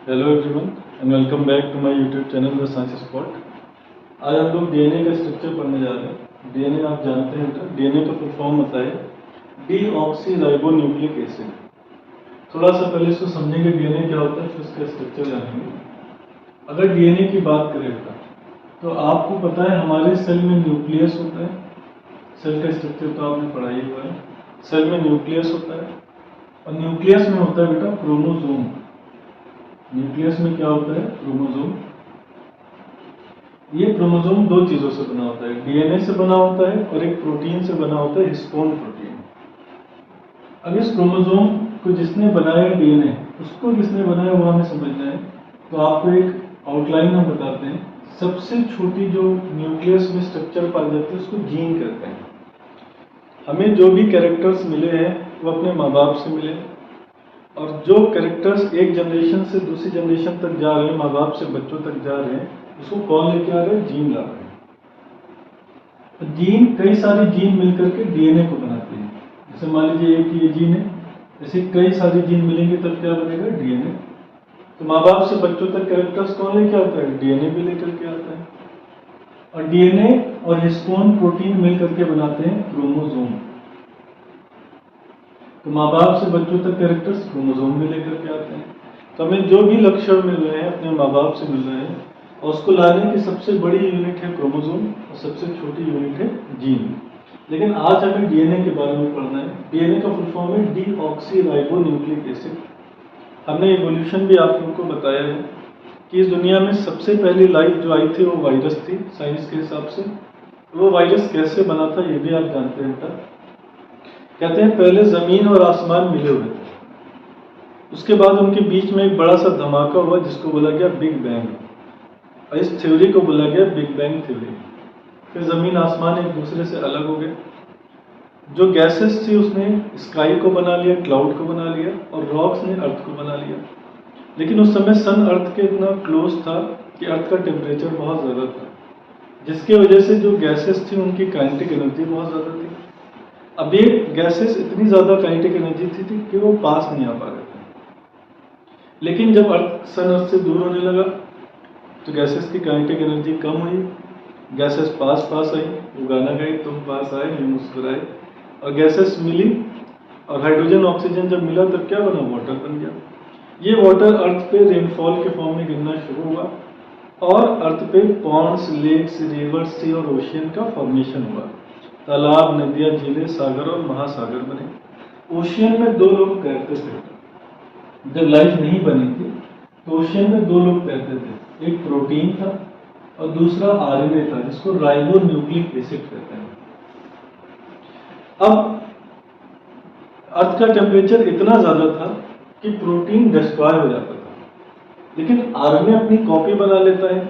Hello everyone and welcome back to my YouTube channel the science spot. आज हम लोग DNA का structure पढ़ने जा रहे हैं। डीएनए आप जानते हैं, डीएनए का फुल फॉर्म होता है डीऑक्सीराइबोन्यूक्लिक एसिड। थोड़ा सा पहले इसको समझेंगे डीएनए क्या होता है, फिर उसका स्ट्रक्चर जानेंगे। अगर डीएनए की बात करें तो आपको पता है हमारे सेल में न्यूक्लियस होता है। सेल का स्ट्रक्चर तो आपने पढ़ा ही हुआ है। सेल में न्यूक्लियस होता है और न्यूक्लियस में होता है बेटा क्रोमोसोम। न्यूक्लियस में क्या होता है? क्रोमोसोम। ये क्रोमोसोम दो चीजों से बना होता है, डीएनए से बना होता है और एक प्रोटीन से बना होता है, हिस्टोन प्रोटीन। अब इस क्रोमोसोम को जिसने बनाया डीएनए, उसको जिसने बनाया वो हमें समझना है। तो आपको एक आउटलाइन हम बताते हैं। सबसे छोटी जो न्यूक्लियस में स्ट्रक्चर पाई जाती है उसको जीन कहते हैं। हमें जो भी कैरेक्टर्स मिले हैं वो अपने माँ बाप से मिले, और जो कैरेक्टर्स एक जनरेशन से दूसरी जनरेशन तक जा रहे हैं, माँ बाप से बच्चों तक जा रहे हैं, उसको कौन लेके आ रहे हैं? जीन ला रहे हैं। तो जीन, कई सारे जीन मिलकर के डीएनए को बनाते हैं। जैसे मान लीजिए एक ये जीन है, ऐसे कई सारे जीन मिलेंगे तब क्या बनेगा? डीएनए। तो माँ बाप से बच्चों तक कैरेक्टर्स कौन लेके आता है? डीएनए भी लेकर के आता है। और डीएनए और हिस्टोन प्रोटीन मिलकर के बनाते हैं क्रोमोसोम। तो माँ बाप से बच्चों तक कैरेक्टर्स क्रोमोसोम में लेकर के आते हैं। तो हमें जो भी लक्षण मिल रहे हैं अपने माँ बाप से मिल रहे हैं, और उसको लाने की सबसे बड़ी यूनिट है क्रोमोसोम और सबसे छोटी यूनिट है जीन। लेकिन आज हमें डीएनए के बारे में पढ़ना है। डीएनए का फुल फॉर्म है डीऑक्सीराइबोन्यूक्लिक एसिड। हमने इवोल्यूशन भी आप लोगों को बताया है कि इस दुनिया में सबसे पहली लाइफ जो आई थी वो वायरस थी, साइंस के हिसाब से। वो वायरस कैसे बना था ये भी आप जानते हैं। कहते हैं पहले जमीन और आसमान मिले हुए थे, उसके बाद उनके बीच में एक बड़ा सा धमाका हुआ जिसको बोला गया बिग बैंग, और इस थ्योरी को बोला गया बिग बैंग थ्योरी। फिर जमीन आसमान एक दूसरे से अलग हो गए। जो गैसेस थी उसने स्काई को बना लिया, क्लाउड को बना लिया, और रॉक्स ने अर्थ को बना लिया। लेकिन उस समय सन अर्थ के इतना क्लोज था कि अर्थ का टेम्परेचर बहुत ज़्यादा था, जिसकी वजह से जो गैसेस थी उनकी काइनेटिक एनर्जी बहुत ज़्यादा थी। अब ये गैसेस इतनी ज़्यादा काइनेटिक एनर्जी थी कि वो पास नहीं आ पा रहे थे। लेकिन जब सन अर्थ से दूर होने लगा तो गैसेस की काइनेटिक एनर्जी कम हुई, गैसेस पास आई, वो गाना गाई तुम पास आए मैं मुस्कुराए, और गैसेस मिली, और हाइड्रोजन ऑक्सीजन जब मिला तब क्या बना? वाटर बन गया। ये वाटर अर्थ पे रेनफॉल के फॉर्म में गिरना शुरू हुआ, और अर्थ पे पॉन्ड्स, लेक्स, रिवर्स, सी और ओशियन का फॉर्मेशन हुआ। तालाब, नदियाँ, झीलें, सागर और महासागर बने। ओशियन में दो लोग तैरते थे। जब लाइफ नहीं बनी थी तो ओशियन में दो लोग तैरते थे, एक प्रोटीन था और दूसरा आरएनए था, जिसको राइबोन्यूक्लिक एसिड कहते हैं। अब अर्थ का टेम्परेचर इतना ज्यादा था कि प्रोटीन डिस्ट्रॉय हो जाता था, लेकिन आरएनए अपनी कॉपी बना लेता है,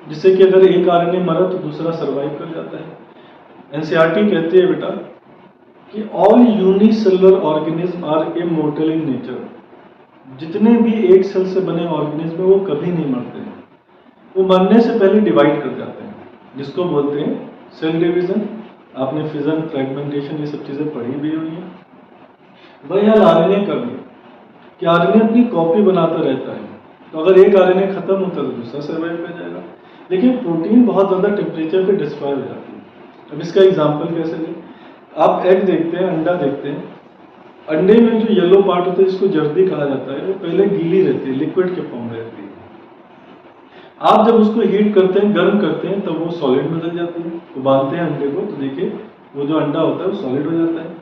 जिससे कि अगर एक आरएनए मरा तो दूसरा सर्वाइव कर जाता है। एनसीईआरटी कहती है बेटा कि all unicellular organism are immortal in nature. जितने भी एक सेल से बने ऑर्गेनिज्म वो कभी नहीं मरते हैं, वो मरने से पहले डिवाइड कर जाते हैं, जिसको बोलते हैं सेल डिवीजन। आपने फिजन, फ्रेगमेंटेशन ये सब चीजें पढ़ी भी हुई हैं। वही हाल आरएनए का भी, कि आरएनए अपनी कॉपी बनाता रहता है। तो अगर एक आरएनए खत्म होता है तो दूसरा सर्वाइव कर जाएगा। लेकिन प्रोटीन बहुत ज्यादा टेम्परेचर पे डिस्ट्रॉय हो जाती है। अब इसका एग्जाम्पल कैसे लें? आप एग देखते हैं, अंडा देखते हैं। अंडे में जो येलो पार्ट होता है जिसको जर्दी कहा जाता है, वो पहले गीली रहती है, लिक्विड के फॉर्म में रहती है। आप जब उसको हीट करते हैं, गर्म करते हैं, तब वो सॉलिड में बदल जाती है। उबालते हैं अंडे को तो देखिए वो जो अंडा होता है वो सॉलिड हो जाता है।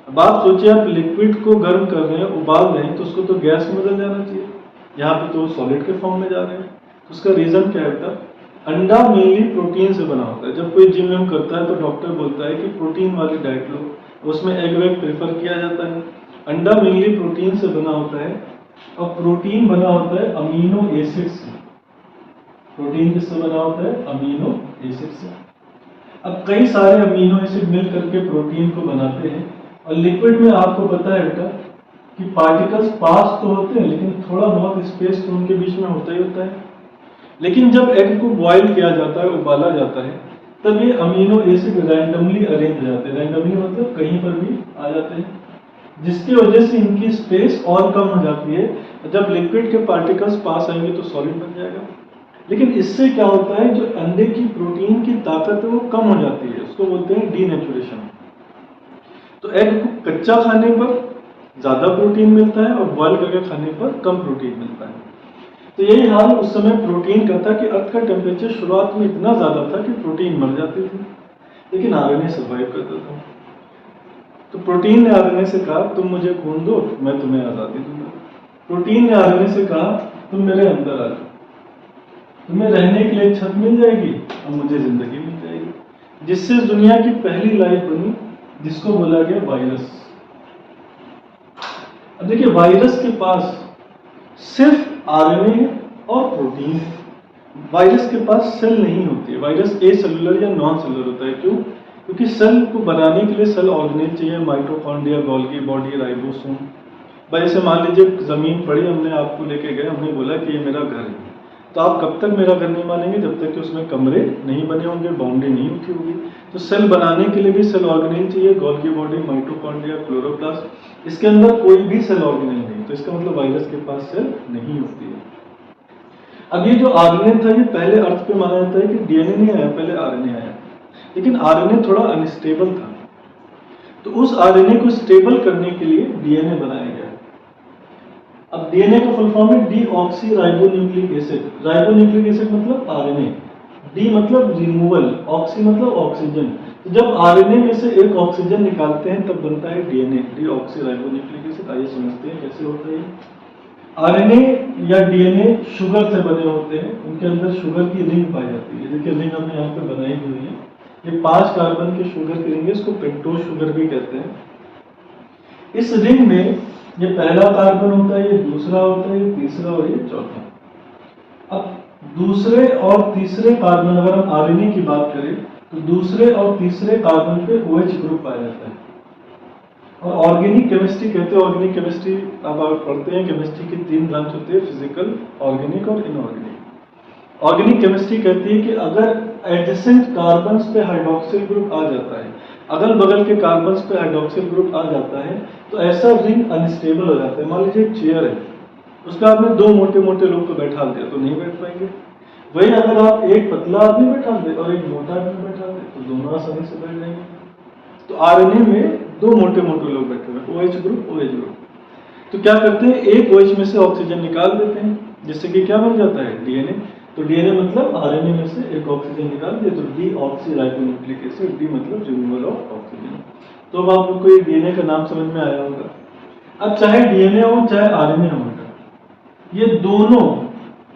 अब आप सोचिए, आप लिक्विड को गर्म कर रहे हैं, उबाल रहे हैं, तो उसको तो गैस में बदल जाना चाहिए। यहाँ पे तो सॉलिड के फॉर्म में जा रहे हैं। तो उसका रीजन क्या होता है? अंडा मेनली प्रोटीन से बना होता है। जब कोई जिम विम करता है तो डॉक्टर बोलता है कि प्रोटीन वाली डाइट लो, उसमें एग वेग प्रेफर किया जाता है। अंडा मेनली प्रोटीन से बना होता है, और प्रोटीन बना होता है अमीनो एसिड से। प्रोटीन किससे बना होता है? अमीनो एसिड से। अब कई सारे अमीनो एसिड मिल करके प्रोटीन को बनाते हैं, और लिक्विड में आपको पता है बेटा कि पार्टिकल्स पास तो होते हैं, लेकिन थोड़ा बहुत स्पेस तो उनके बीच में होता ही होता है। लेकिन जब एग को बॉयल किया जाता है, उबाला जाता है, तब ये अमीनो एसिड रैंडमली अरेंज हो जाते हैं। रैंडमली मतलब कहीं पर भी आ जाते हैं, जिसकी वजह से इनकी स्पेस और कम हो जाती है, जब लिक्विड के पार्टिकल्स पास आएंगे तो सॉलिड बन जाएगा। लेकिन इससे क्या होता है, जो अंडे की प्रोटीन की ताकत है वो कम हो जाती है, उसको बोलते हैं डीनेचुरेशन। तो एग को कच्चा खाने पर ज़्यादा प्रोटीन मिलता है और बॉयल करके खाने पर कम प्रोटीन मिलता है। तो यही हाल उस समय प्रोटीन का था कि अर्थ का टेम्परेचर शुरुआत में इतना ज़्यादा था कि प्रोटीन मर जाती थी, लेकिन आरएनए सर्वाइव करता था। तो प्रोटीन ने आरएनए से कहा तुम मुझे खून दो, मैं तुम्हें आज़ादी दूंगा। प्रोटीन ने आरएनए से कहा तुम मेरे अंदर आ जाओ, तुम्हें रहने के लिए छत मिल जाएगी और मुझे जिंदगी मिल जाएगी, जिससे दुनिया की पहली लाइफ बनी, जिसको बोला गया वायरस। अब देखिए, वायरस के पास सिर्फ आरएनए और प्रोटीन है। वायरस के पास सेल नहीं होती है। वायरस ए सेलुलर या नॉन सेलुलर होता है। क्यों? क्योंकि सेल को बनाने के लिए सेल ऑर्गेनेल चाहिए, माइटोकॉन्ड्रिया, गोल्गी बॉडी, राइबोसोम। भाई जैसे मान लीजिए जमीन पड़ी, हमने आपको लेके गए, हमने बोला कि ये मेरा घर है, तो आप कब तक मेरा घर नहीं मानेंगे? जब तक कि उसमें कमरे नहीं बने होंगे, बाउंड्री नहीं उठी होगी। तो सेल बनाने के लिए भी सेल ऑर्गेनेल चाहिए, गोल्गी बॉडी, माइटोकॉन्ड्रिया, क्लोरोप्लास्ट। इसके अंदर कोई भी सेल ऑर्गेनेल नहीं, तो इसका मतलब वायरस के पास सेल नहीं होती है। अब ये जो आरएनए था, ये पहले अर्थ पे माना जाता है कि डीएनए नहीं आया, पहले आरएनए आया। लेकिन आरएनए थोड़ा अनस्टेबल था, तो उस आरएनए को स्टेबल करने के लिए डीएनए बनाया गया। अब डीएनए का फुल फॉर्म है deoxy ribonucleic acid. Ribonucleic acid मतलब आरएनए, डी मतलब रिमूवल, ऑक्सी मतलब ऑक्सीजन। तो जब आरएनए में से एक ऑक्सीजन निकालते हैं तब बनता है डीएनए, डीऑक्सी राइबोन्यूक्लिक एसिड। आइए समझते हैं कैसे होता है। आरएनए या डीएनए शुगर से बने होते हैं, उनके अंदर शुगर की रिंग पाई जाती है। देखिए रिंग हमने यहाँ पे बनाई हुई है, ये 5 कार्बन के शुगर की रिंग है, इसको पेंटोज शुगर भी कहते हैं। इस रिंग में ये पहला कार्बन होता है, ये दूसरा होता है, ये तीसरा और ये चौथा। अब दूसरे और तीसरे कार्बन, अगर हम आरएनए की बात करें तो दूसरे और तीसरे कार्बन पे OH ग्रुप पाया जाता है। और ऑर्गेनिक केमिस्ट्री कहते हैं, ऑर्गेनिक केमिस्ट्री अब आप पढ़ते हैं, केमिस्ट्री की 3 ब्रांच होती है, फिजिकल, ऑर्गेनिक और इनऑर्गेनिक। ऑर्गेनिक केमिस्ट्री कहती है कि अगर एडजेसेंट कार्बन्स पे हाइड्रोक्सिल ग्रुप आ जाता है, अगल बगल के कार्बन्स पे हाइड्रोक्सिल ग्रुप आ जाता है, तो ऐसा रिंग अनस्टेबल हो जाता है। मान लीजिए एक चेयर है, उसमें आपने 2 मोटे मोटे लोग को बैठा दिया तो नहीं बैठ पाएंगे। वही अगर आप एक पतला आदमी बैठा दे और एक मोटा आदमी बैठा दे तो दोनों आसानी से बैठ जाएंगे। तो आरएनए में 2 मोटे मोटे लोग बैठे हुए, OH ग्रुप, OH ग्रुप। तो क्या करते हैं, एक OH में से ऑक्सीजन निकाल देते हैं, जिससे कि क्या बन जाता है, डीएनए। तो डीएनए मतलब आरएनए में से एक ऑक्सीजन निकाल दिया तो डीऑक्सी राइबोन्यूक्लिक एसिड, डी मतलब रिमूवल ऑफ ऑक्सीजन। तो अब आपको ये डीएनए का नाम समझ में आया होगा। अब चाहे डीएनए हो चाहे आरएनए हो, ये दोनों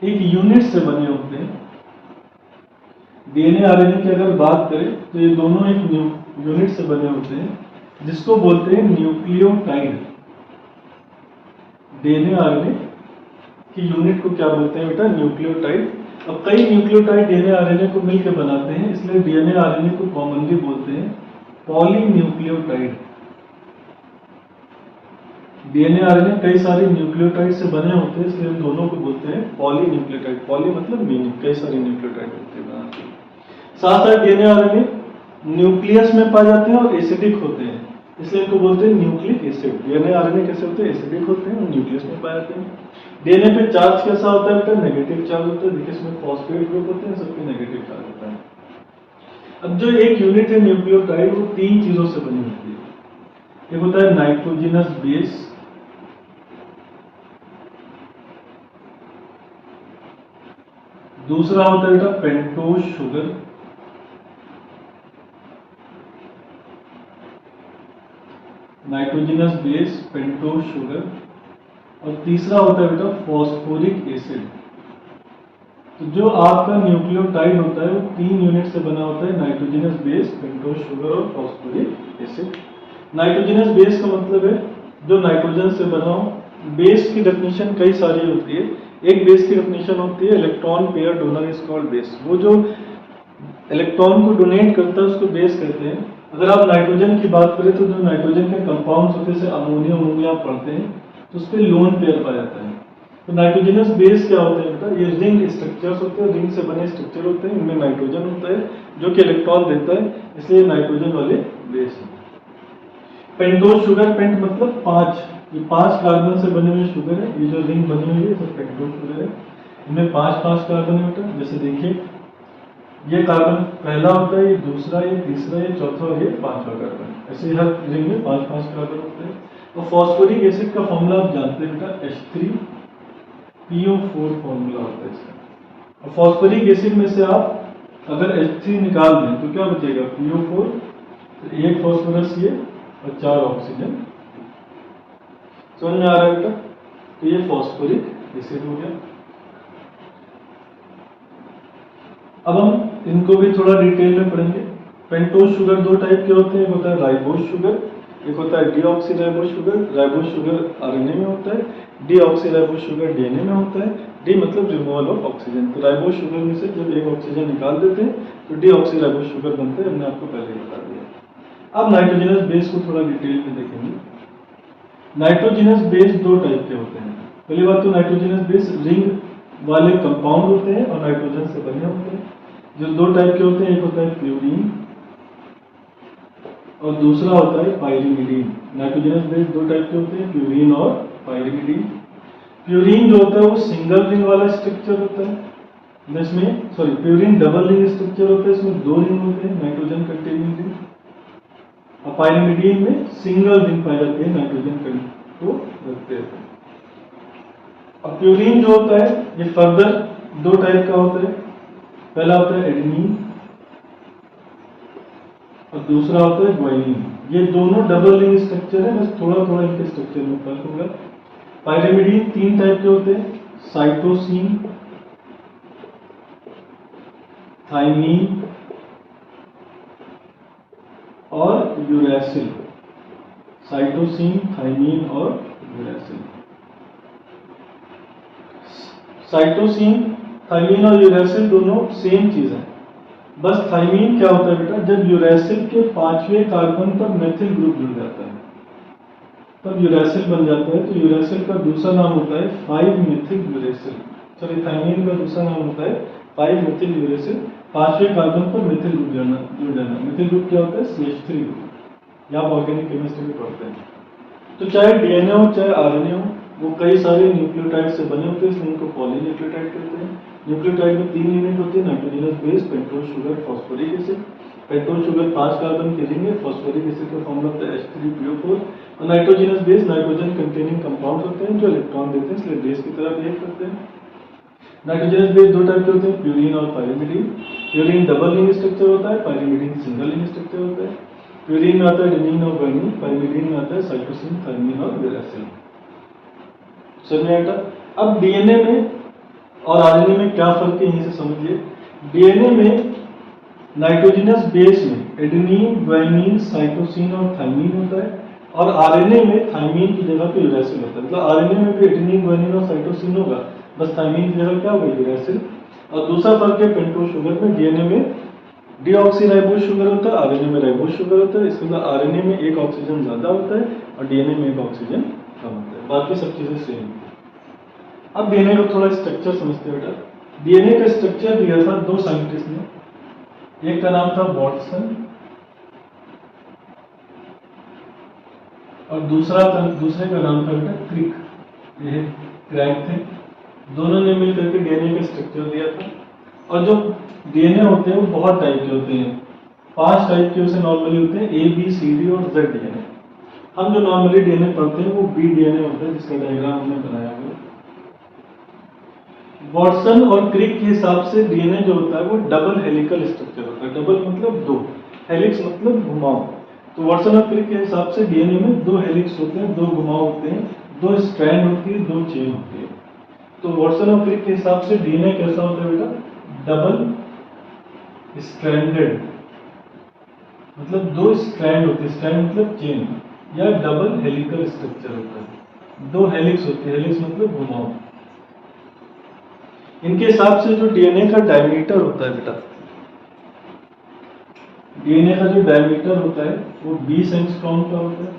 एक यूनिट से बने होते हैं। डीएनए आरएनए की अगर बात करें तो ये दोनों एक यूनिट से बने होते हैं, जिसको बोलते हैं न्यूक्लियोटाइड। डीएनए आरएनए की यूनिट को क्या बोलते हैं बेटा, न्यूक्लियोटाइड। अब कई न्यूक्लियोटाइड डीएनए आरएनए को मिलकर बनाते हैं, इसलिए डीएनए आरएनए को कॉमनली बोलते हैं पॉलीन्यूक्लियोटाइड। डीएनए आरएनए कई सारे न्यूक्लियोटाइड से बने होते हैं, इसलिए दोनों को बोलते हैं पॉलीन्यूक्लियोटाइड। पॉली मतलब मेनी, कई सारे न्यूक्लियोटाइड होते हैं। साथ साथ डीएनए आरएनए न्यूक्लियस में पाए जाते हैं और एसिडिक होते हैं, इसलिए इनको बोलते हैं न्यूक्लिक एसिड। डीएनए आरएनए कैसे होते हैं, एसिडिक होते हैं और न्यूक्लियस में पाए जाते हैं। डीएनए पे चार्ज कैसा होता है बेटा, नेगेटिव चार्ज होता है। देखिए इसमें फॉस्फेट ग्रुप होते हैं, सबके नेगेटिव चार्ज होता है। अब जो एक यूनिट है न्यूक्लियोटाइड, वो 3 चीजों से बनी होती है। एक होता है नाइट्रोजनस बेस, दूसरा होता है बेटा pentose sugar, nitrogenous base, pentose sugar, और तीसरा होता है बेटा फॉस्फोरिक एसिड। तो जो आपका न्यूक्लियोटाइड होता है वो 3 यूनिट से बना होता है, नाइट्रोजनस बेस, पेंटोज शुगर और फॉस्फोरिक एसिड। नाइट्रोजनस बेस का मतलब है जो नाइट्रोजन से बना हो। बेस की डेफिनेशन कई सारी होती है। एक बेस की डेफिनेशन होती है electron pair donor is called base. वो जो इलेक्ट्रॉन को डोनेट करता है उसको बेस कहते हैं। अगर आप नाइट्रोजन की बात करें तो जो नाइट्रोजन के कंपाउंड्स होते हैं, जैसे अमोनिया आप पढ़ते हैं, तो उस पर लोन पेयर पाया जाता है। तो नाइट्रोजनस बेस क्या होते हैं बेटा, ये रिंग स्ट्रक्चर्स होते हैं, रिंग से बने स्ट्रक्चर होते हैं, इनमें नाइट्रोजन होता है जो कि इलेक्ट्रॉन देता है, इसलिए नाइट्रोजन वाले बेस है। पेंटोज शुगर, पेंट मतलब 5, ये 5 कार्बन से बने हुए शुगर है, ये जो रिंग बनी हुई है सब पेंटोज शुगर है, इनमें 5 कार्बन है बेटा। जैसे देखिए ये कार्बन पहला होता है, ये दूसरा, ये तीसरा, ये चौथा और ये 5वां कार्बन। ऐसे हर रिंग में 5 कार्बन होते हैं। तो फॉस्फोरिक एसिड का फॉर्मूला आप जानते हैं बेटा, H3PO4 फॉर्मूला होता है इसका। और फॉस्फोरिक एसिड में से आप अगर H3 निकाल दें तो क्या बचेगा, PO4, तो 1 फॉस्फोरस ये और 4 ऑक्सीजन। समझ में आ रहा है बेटा? तो ये फॉस्फोरिक एसिड हो गया। अब हम इनको भी थोड़ा डिटेल में पढ़ेंगे। पेंटोज शुगर 2 टाइप के होते हैं, एक होता है राइबोज शुगर, एक होता है deoxyribose sugar. Ribose sugar RNA में होता है, डीऑक्सीराइबोज शुगर डीएनए में होता है। डी मतलब रिमूवल ऑफ ऑक्सीजन। तो राइबोज शुगर में से जब एक ऑक्सीजन निकाल देते हैं तो डीऑक्सीराइबोज शुगर बनते हैं, हमने आपको पहले ही बता दिया। अब नाइट्रोजनस बेस को थोड़ा डिटेल में देखेंगे। नाइट्रोजनस बेस 2 टाइप के होते हैं। पहली बात तो नाइट्रोजनस बेस रिंग वाले कंपाउंड होते हैं और नाइट्रोजन से बने होते हैं। जो 2 टाइप के होते हैं, एक होता है प्यूरीन और दूसरा होता है पाइरिमिडीन। नाइट्रोजनस बेस 2 टाइप के होते हैं, प्यूरीन और पाइरिमिडीन। प्यूरीन जो होता है वो सिंगल रिंग वाला स्ट्रक्चर होता है, इसमें प्यूरीन डबल रिंग स्ट्रक्चर होता है, इसमें 2 रिंग होते हैं, नाइट्रोजन कंटेनिंग रिंग। और पाइरिमिडीन में सिंगल रिंग पाए जाते हैं, नाइट्रोजन को रखते हैं। अब प्यूरीन जो होता है ये फर्दर 2 टाइप का होता है। पहला होता है एडेनिन और दूसरा होता है ग्वानिन। ये दोनों डबल रिंग स्ट्रक्चर है, बस थोड़ा थोड़ा इनके स्ट्रक्चर में फर्क होगा। पाइरिमिडीन 3 टाइप के होते हैं, साइटोसिन, थाइमीन और यूरैसिल। साइटोसिन, थाइमीन और यूरैसिल। साइटोसिन, थाइमीन और यूरैसिल दोनों सेम चीज है। बस थाइमीन क्या होता है बेटा, जब यूरैसिल के 5वें कार्बन पर मेथिल ग्रुप जुड़ जाता है तब यूरैसिल बन जाता है। तो यूरैसिल का दूसरा नाम होता है 5-मेथिल यूरैसिल। थाइमीन का दूसरा नाम होता है 5-मेथिल यूरैसिल। 5वें कार्बन पर मेथिल ग्रुप जुड़ जाना। मेथिल ग्रुप क्या होता है, CH3 ग्रुप। आप ऑर्गेनिक केमिस्ट्री में पढ़ते हैं। तो चाहे डीएनए हो चाहे आरएनए हो, वो कई सारे न्यूक्लियोटाइड से बने होते हैं, इसलिए इनको पॉलीन्यूक्लियोटाइड कहते हैं। न्यूक्लियोटाइड में 3 यूनिट होती है, nitrogenous base, pentose sugar, phosphoric acid. Pentose sugar 5 carbon की रिंग है, फॉस्फोरिक एसिड का फॉर्मूला होता है H3PO4। और nitrogenous base nitrogen containing compound होते हैं जो इलेक्ट्रॉन देते हैं, इसलिए बेस की तरह बिहेव करते हैं। नाइट्रोजनस बेस 2 टाइप के होते हैं, प्यूरीन और pyrimidine. Purine double ring structure होता है, पाइरिमिडीन सिंगल रिंग स्ट्रक्चर होता है। प्यूरीन में आता है एडेनिन और ग्वानिन, पाइरिमिडीन में आता है साइटोसिन, थाइमीन और यूरैसिल। समझ में आएगा? अब डीएनए में और आरएनए में क्या फर्क है, यहीं से समझिए। डीएनए में नाइट्रोजनस बेस में एडेनिन, ग्वानिन, साइटोसिन और थाइमीन होता है, और आरएनए में थाइमीन की जगह पे यूरैसिल होता है। मतलब आरएनए में भी एडेनिन, ग्वानिन और साइटोसिन होगा, बस थाइमीन की जगह क्या होगा, यूरैसिल। और दूसरा फर्क है पेंटोज शुगर में, डीएनए में डीऑक्सीराइबोज शुगर होता है, आरएनए में राइबोज शुगर होता है। इसके अंदर आरएनए में 1 ऑक्सीजन ज्यादा होता है और डीएनए में 1 ऑक्सीजन कम होता है, बाकी सब चीजें सेम है। अब डीएनए का थोड़ा स्ट्रक्चर समझते हैं बेटा। डीएनए का स्ट्रक्चर दिया था 2 साइंटिस्ट ने, एक का नाम था वाटसन और दूसरे का नाम था बेटा क्रिक। ये क्रैक थे, दोनों ने मिलकर के डीएनए का स्ट्रक्चर दिया था। और जो डीएनए होते हैं वो बहुत टाइप के होते हैं, 5 टाइप के उसे नॉर्मली होते हैं, A, B, C, D और Z डीएनए। हम जो नॉर्मली डीएनए पढ़ते हैं वो B डीएनए होता है, जिसका डायग्राम हमने बनाया हुआ। वाटसन और क्रिक के हिसाब से डीएनए जो होता है वो डबल हेलिकल स्ट्रक्चर होता है। डबल मतलब 2, हेलिक्स मतलब घुमाव। तो वाटसन और क्रिक के हिसाब से डीएनए में 2 हेलिक्स होते हैं, 2 घुमाव होते हैं, 2 स्ट्रैंड होती है, 2 चेन होती है। तो वाटसन और क्रिक के हिसाब से डीएनए कैसा होता है बेटा, डबल स्ट्रैंडेड, मतलब 2 स्ट्रैंड होते हैं, स्ट्रैंड मतलब चेन, या डबल हेलिकल स्ट्रक्चर होता है, 2 हेलिक्स होती है, हेलिक्स मतलब घुमाव। इनके हिसाब से जो डीएनए का डायमीटर होता है बेटा, डीएनए का जो डायमीटर होता है वो 20 एंगस्ट्रॉम का होता है।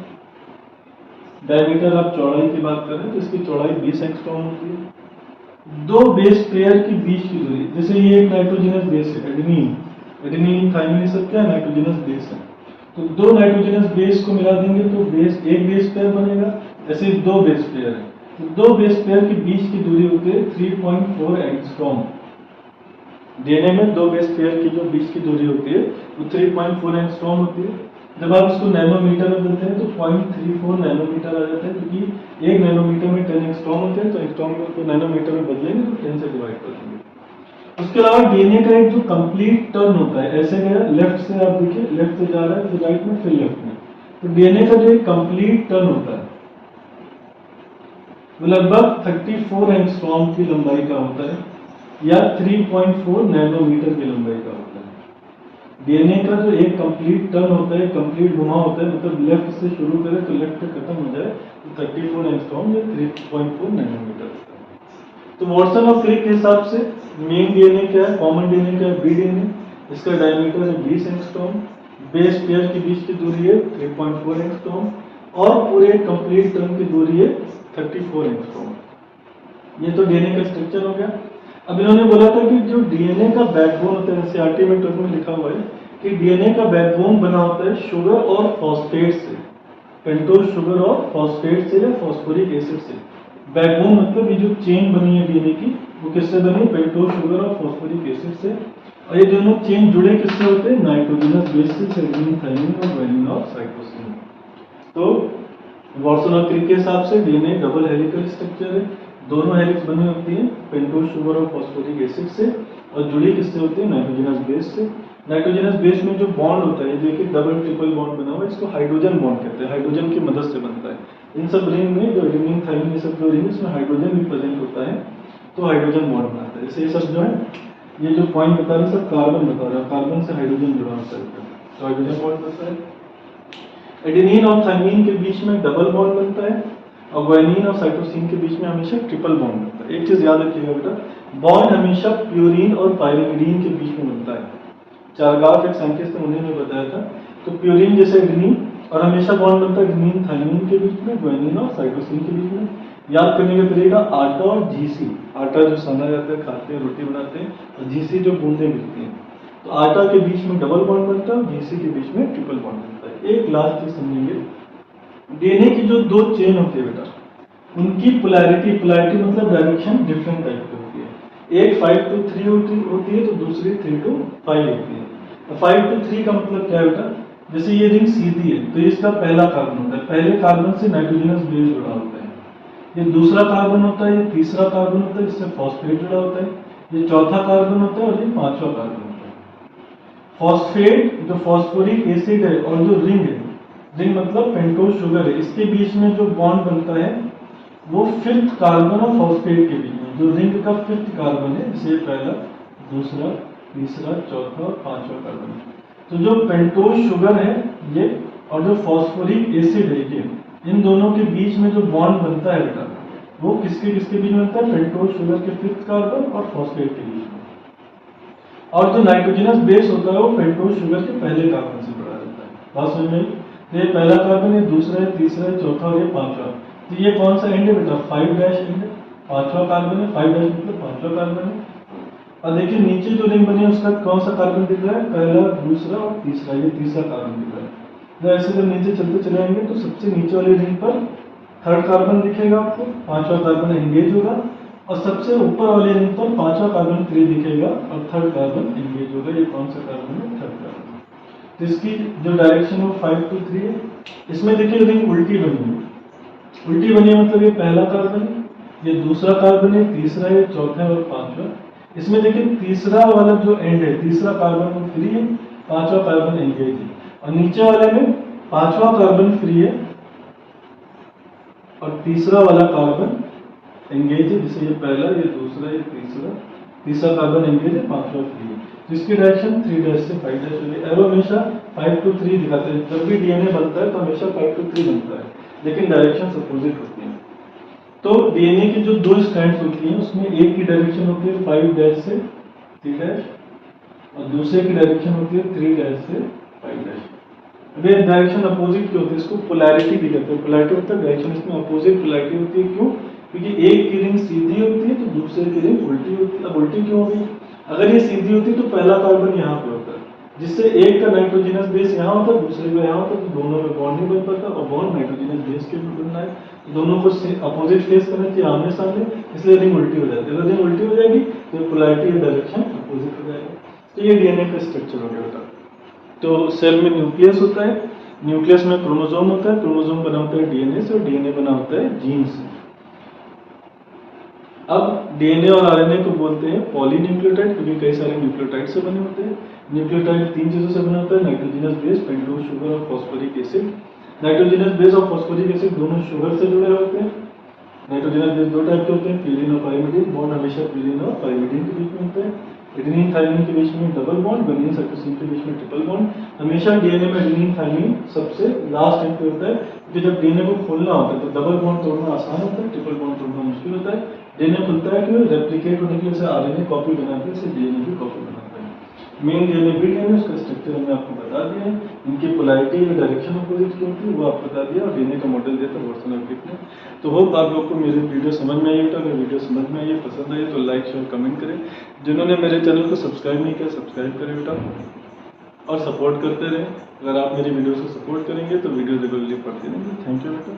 डायमीटर आप चौड़ाई की बात करें तो इसकी चौड़ाई 20 एंगस्ट्रॉम होती है। 2 बेस पेयर की बीच की दूरी, जैसे ये एक नाइट्रोजनस बेस है, एडेनिन, थाइमीन, सब क्या नाइट्रोजनस बेस है। तो 2 नाइट्रोजनस बेस को मिला देंगे तो एक बेस पेयर बनेगा, ऐसे दो बेस पेयर है, तो दो बेस पेयर के बीच की दूरी होती है 3.4 एंगस्ट्रॉम। डीएनए में दो बेस पेयर की जो बीच की दूरी होती है वो 3.4 एंगस्ट्रॉम होती है। जब आप इसको नैनोमीटर में बदलते हैं तो 0.34 नैनोमीटर आ जाता है, क्योंकि एक नैनोमीटर में 10 एंगस्ट्रॉम होते हैं, तो एंगस्ट्रॉम को नैनोमीटर में बदलेंगे तो 10 से डिवाइड कर देंगे। उसके अलावा डीएनए का एक जो कंप्लीट टर्न होता है, ऐसे गया लेफ्ट से, आप देखिए लेफ्ट से जा रहा है, फिर राइट में, फिर लेफ्ट में, तो डीएनए का जो एक कंप्लीट टर्न होता है वो लगभग 34 एंगस्ट्रॉम की लंबाई का होता है, या 3.4 नैनोमीटर की लंबाई का होता है। डीएनए का जो एक कंप्लीट टर्न होता है, कंप्लीट घुमा होता है, मतलब लेफ्ट से शुरू करें तो लेफ्ट पे खत्म हो जाए, तो 34 एंगस्ट्रॉम या 3.4 नैनोमीटर होता है। तो वॉटसन और क्रिक के हिसाब से मेन डीएनए क्या है, कॉमन डीएनए क्या है, बी डीएनए, इसका डायमीटर है 20 एंगस्ट्रॉम, बेस पेयर के बीच की दूरी है 3.4 एंगस्ट्रॉम, और पूरे कंप्लीट टर्न की दूरी है 34 एंगस्ट्रॉम। ये तो डीएनए का स्ट्रक्चर हो गया। अब इन्होंने बोला था कि जो डीएनए का बैकबोन होता है, एनसीईआरटी में टर्म में लिखा हुआ है कि डीएनए का बैकबोन बना होता है शुगर और फॉस्फेट से, पेंटोज शुगर और फॉस्फेट से या फॉस्फोरिक एसिड से। बैकबोन मतलब ये जो चेन बनी है डीएनए की, वो किससे बनी, पेंटोज शुगर और फॉस्फोरिक एसिड से। और ये दोनों चेन जुड़े किससे होते हैं, नाइट्रोजनस बेस से, एडेनिन, थाइमिन और गुआनिन और साइटोसिन। तो वॉटसन और क्रिक के हिसाब से डीएनए डबल हेलिकल स्ट्रक्चर है, दोनों हेलिक्स बनी होती हैं पेंटोज शुगर और फॉस्फोरिक एसिड से, और जुड़ी किससे होती है, नाइट्रोजनस बेस से। नाइट्रोजनस बेस में जो बॉन्ड होता है, देखिए डबल ट्रिपल बॉन्ड बना हुआ है, इसको हाइड्रोजन बॉन्ड कहते हैं, हाइड्रोजन की मदद से बनता है। इन सब रिंग में जो एडेनिन, थाइमिन, ये सब जो रिंग, इसमें हाइड्रोजन भी प्रेजेंट होता है, तो हाइड्रोजन बॉन्ड बनाता है। जैसे ये सब जो है, ये जो पॉइंट बता रहे हैं सब कार्बन बता रहे हैं, कार्बन से हाइड्रोजन जुड़ा होता है, तो हाइड्रोजन बॉन्ड बनता है। एडेनिन और थाइमिन के बीच में डबल बॉन्ड बनता है, और गुआनिन और साइटोसिन के बीच में हमेशा ट्रिपल बॉन्ड बनता है। एक चीज याद रखिएगा बेटा, बॉन्ड हमेशा प्यूरिन और पायरिमिडीन के बीच में बनता है। चारगाफ एक साइंटिस्ट ने, उन्हें ने बताया था, तो प्यूरिन जैसे एडेनिन, और हमेशा बॉन्ड बनता है एडेनिन थाइमिन के बीच में, गुआनिन और साइटोसिन के बीच में। याद करने का तरीका, आटा और जीसी, आटा जो सना जाता है, खाते हैं, रोटी बनाते हैं, और जीसी जो बूंदे मिलती हैं, तो आटा के बीच में डबल बॉन्ड बनता है और जीसी के बीच में ट्रिपल बॉन्ड बनता है। एक लास्ट चीज समझेंगे, डीएनए की जो दो चेन होती है बेटा, उनकी पोलैरिटी, पोलैरिटी मतलब डायरेक्शन डिफरेंट टाइप की होती है। एक 5 to 3 होती है, तो दूसरी 3 to 5 होती है। तो 5 to 3 का मतलब क्या है बेटा, जैसे ये रिंग सीधी है तो इसका पहला कार्बन होता है, पहले कार्बन से नाइट्रोजनस बेस जुड़ा होता है, ये दूसरा कार्बन होता है, ये तीसरा कार्बन होता है, इससे फॉस्फेट जुड़ा होता है, ये चौथा कार्बन होता है, और ये पांचवा कार्बन होता है। फॉस्फेट जो फॉस्फोरिक एसिड है, और जो रिंग है, रिंग मतलब पेंटोज शुगर है, इसके बीच में जो बॉन्ड बनता है वो फिफ्थ कार्बन और फॉस्फेट के बीच में, जो रिंग का फिफ्थ कार्बन है, जैसे पहला, दूसरा, तीसरा, चौथा और पांचवा कार्बन। तो जो पेंटोज शुगर है ये, और जो फॉस्फोरिक एसिड है ये, इन दोनों के बीच में जो बॉन्ड बनता है बेटा, वो किसके किसके बीच में बनता है, पेंटोज शुगर के फिफ्थ कार्बन और फॉस्फेट के बीच में। और जो नाइट्रोजनस बेस होता है वो पेंटोज शुगर के पहले कार्बन से जुड़ा रहता है। बात समझ में आई? ये पहला कार्बन है, दूसरा है, तीसरा है, चौथा और ये पांचवा। तो ये कौन सा एंड है बेटा, 5' एंड है, पांचवा कार्बन है, 5' मतलब पांचवा कार्बन है। और देखिए नीचे जो रिंग बनी है उसका कौन सा कार्बन दिख रहा है, पहला, दूसरा और तीसरा, ये तीसरा कार्बन दिख रहा है। तो ऐसे जब नीचे चलते चले जाएंगे तो सबसे नीचे वाली रिंग पर थर्ड कार्बन दिखेगा आपको, पांचवा कार्बन एंगेज होगा, और सबसे ऊपर वाले रिंग पर पांचवा कार्बन फ्री दिखेगा और थर्ड कार्बन एंगेज होगा। ये कौन सा कार्बन है, थर्ड कार्बन। तो इसकी जो डायरेक्शन है वो 5 to 3 है। इसमें देखिए रिंग उल्टी बनी है, उल्टी बनी है मतलब ये पहला कार्बन है, ये दूसरा कार्बन है, तीसरा है, चौथा और पांचवा। इसमें देखिए तीसरा वाला जो एंड है, तीसरा कार्बन वो फ्री है, पांचवा कार्बन एंगेज है, और नीचे वाले में पांचवा कार्बन फ्री है और तीसरा वाला कार्बन एंगेज है, जैसे ये पहला, ये दूसरा, ये तीसरा, तीसरा कार्बन एंगेज है, पांचवा फ्री है। जिसकी डायरेक्शन 3' से 5' होगी। एरो हमेशा 5 to 3 दिखाते हैं, जब भी डीएनए बनता है तो हमेशा 5 to 3 बनता है, लेकिन डायरेक्शन अपोजिट होती है। तो डीएनए की जो दो स्ट्रैंड्स होती हैं उसमें एक की डायरेक्शन होती है 5' से 3' और दूसरे की डायरेक्शन होती है 3' से 5'। अब ये डायरेक्शन अपोजिट क्यों होती है, इसको पोलैरिटी भी कहते हैं। पोलैरिटी मतलब डायरेक्शन, इसमें अपोजिट पोलैरिटी होती है। क्यों? क्योंकि एक की रिंग सीधी होती है तो दूसरे की रिंग उल्टी होती है। अब उल्टी क्यों होगी? अगर ये सीधी होती तो पहला कार्बन यहाँ पे होता है, जिससे एक का नाइट्रोजनस बेस यहाँ होता है, दूसरे का यहाँ होता है, तो दोनों में बॉन्ड नहीं बन पाता, और बॉन्ड नाइट्रोजनस बेस के भी बनना है, दोनों को अपोजिट फेस करना चाहिए, आमने सामने, इसलिए रिंग उल्टी हो जाती है। अगर रिंग उल्टी हो जाएगी तो पोलैरिटी या डायरेक्शन अपोजिट हो जाएगा। तो ये डीएनए का स्ट्रक्चर हो गया था। तो सेल में न्यूक्लियस होता है, न्यूक्लियस में क्रोमोसोम होता है, क्रोमोसोम बना होता है डीएनए से, और डीएनए बना होता है जीन से। अब डीएनए और आरएनए को बोलते हैं पॉलीन्यूक्लियोटाइड, क्योंकि कई सारे न्यूक्लियोटाइड से बने होते हैं। न्यूक्लियोटाइड 3 चीजों से बना होता है, नाइट्रोजनस बेस, पेंटोज शुगर और फॉस्फोरिक एसिड। नाइट्रोजनस बेस और फॉस्फोरिक एसिड दोनों शुगर से जुड़े होते हैं। नाइट्रोजनस बेस 2 टाइप के होते हैं, प्यूरिन और पाइरिमिडीन। बॉन्ड हमेशा प्यूरिन और पाइरिमिडीन के बीच में होते हैं। एडेनिन थायमिन के बीच में डबल बॉन्ड, गुआनिन साइटोसिन के बीच में ट्रिपल बॉन्ड। हमेशा डीएनए में एडेनिन थायमिन सबसे लास्ट एंड पे होता है, क्योंकि जब डीएनए को खोलना होता है तो डबल बॉन्ड तोड़ना आसान होता है, ट्रिपल बॉन्ड तोड़ना मुश्किल होता है। डीएनए खुलता है क्यों? रेप्लिकेट होने के लिए, जैसे आरएनए कॉपी बनाते हैं, इससे डीएनए भी कॉपी बनाते हैं। मेन डीएनए भी डीएनए, उसका स्ट्रक्चर हमने आपको बता दिया है, इनकी पोलैरिटी या डायरेक्शन अपोजिट की होती है वो आपको बता दिया, और डीएनए का मॉडल दिया था वाटसन और क्रिक ने। तो होप आप लोग को मेरी वीडियो समझ में आई होगा। अगर वीडियो समझ में आई, पसंद आई तो लाइक शेयर कमेंट करें। जिन्होंने मेरे चैनल को सब्सक्राइब नहीं किया, सब्सक्राइब करें बेटा, और सपोर्ट करते रहें। अगर आप मेरी वीडियो को सपोर्ट करेंगे तो वीडियो रेगुलरली पढ़ते रहेंगे। थैंक यू बेटा।